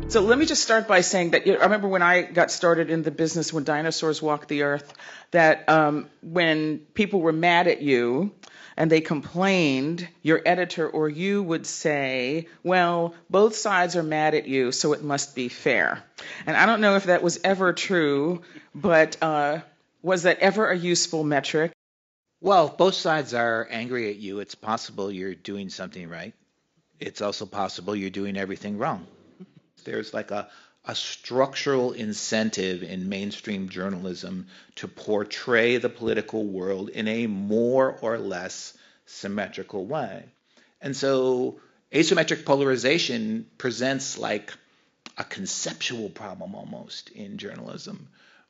So let me just start by saying that I remember when I got started in the business when dinosaurs walked the earth, that when people were mad at you and they complained, your editor or you would say, well, both sides are mad at you, so it must be fair. And I don't know if that was ever true, but was that ever a useful metric? Well, if both sides are angry at you, it's possible you're doing something right. It's also possible you're doing everything wrong. There's like a structural incentive in mainstream journalism to portray the political world in a more or less symmetrical way. And so asymmetric polarization presents like a conceptual problem almost in journalism,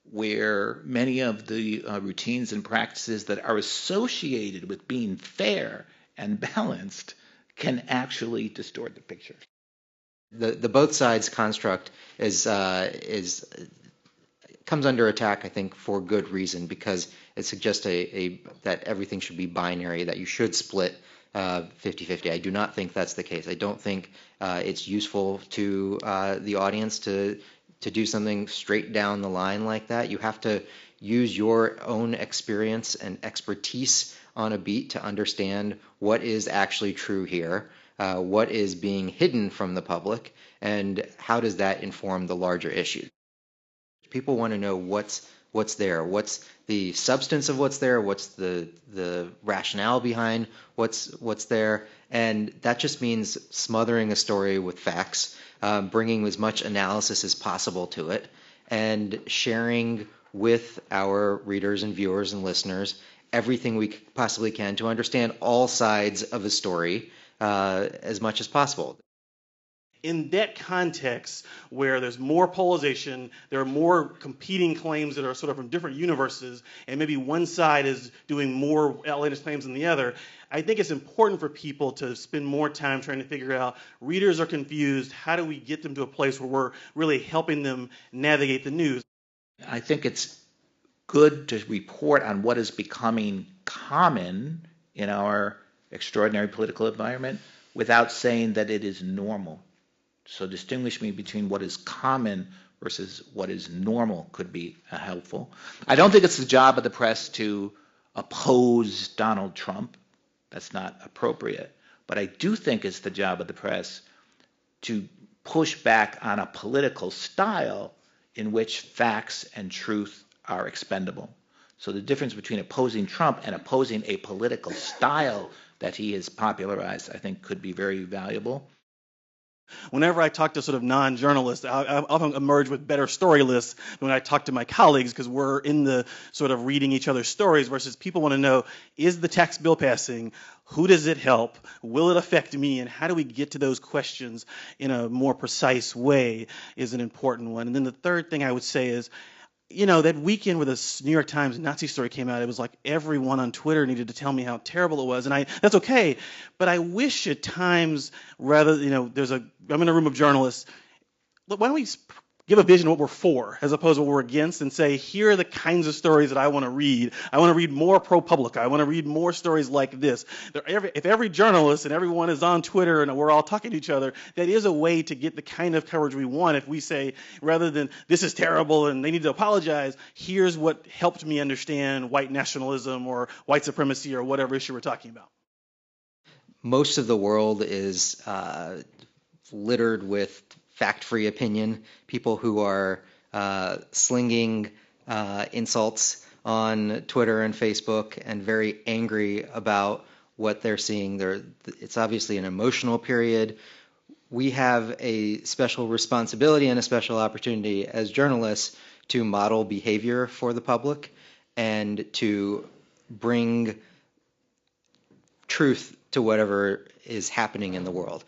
where many of the routines and practices that are associated with being fair and balanced can actually distort the picture. The both sides construct comes under attack, I think, for good reason, because it suggests that everything should be binary, that you should split 50-50. I do not think that's the case. I don't think it's useful to the audience to do something straight down the line like that. You have to use your own experience and expertise on a beat to understand what is actually true here. What is being hidden from the public, and how does that inform the larger issue? People want to know what's there, what's the substance of what's there, what's the rationale behind what's there, and that just means smothering a story with facts, bringing as much analysis as possible to it, and sharing with our readers and viewers and listeners everything we possibly can to understand all sides of a story as much as possible. In that context, where there's more polarization, there are more competing claims that are sort of from different universes, and maybe one side is doing more outlandish claims than the other, I think it's important for people to spend more time trying to figure out, readers are confused, how do we get them to a place where we're really helping them navigate the news? I think it's good to report on what is becoming common in our extraordinary political environment without saying that it is normal. So distinguish me between what is common versus what is normal could be helpful. I don't think it's the job of the press to oppose Donald Trump. That's not appropriate. But I do think it's the job of the press to push back on a political style in which facts and truth are expendable. So the difference between opposing Trump and opposing a political style that he has popularized, I think, could be very valuable. Whenever I talk to sort of non-journalists, I often emerge with better story lists than when I talk to my colleagues, because we're in the sort of reading each other's stories versus people want to know, is the tax bill passing? Who does it help? Will it affect me? And how do we get to those questions in a more precise way is an important one. And then the third thing I would say is, you know, that weekend where the New York Times Nazi story came out, it was like everyone on Twitter needed to tell me how terrible it was. And that's okay. But I wish at times, rather, you know, I'm in a room of journalists. Why don't we give a vision of what we're for as opposed to what we're against, and say, here are the kinds of stories that I want to read. I want to read more ProPublica. I want to read more stories like this. If every journalist and everyone is on Twitter and we're all talking to each other, that is a way to get the kind of coverage we want. If we say, rather than this is terrible and they need to apologize, here's what helped me understand white nationalism or white supremacy or whatever issue we're talking about. Most of the world is littered with fact-free opinion, people who are slinging insults on Twitter and Facebook and very angry about what they're seeing. It's obviously an emotional period. We have a special responsibility and a special opportunity as journalists to model behavior for the public and to bring truth to whatever is happening in the world.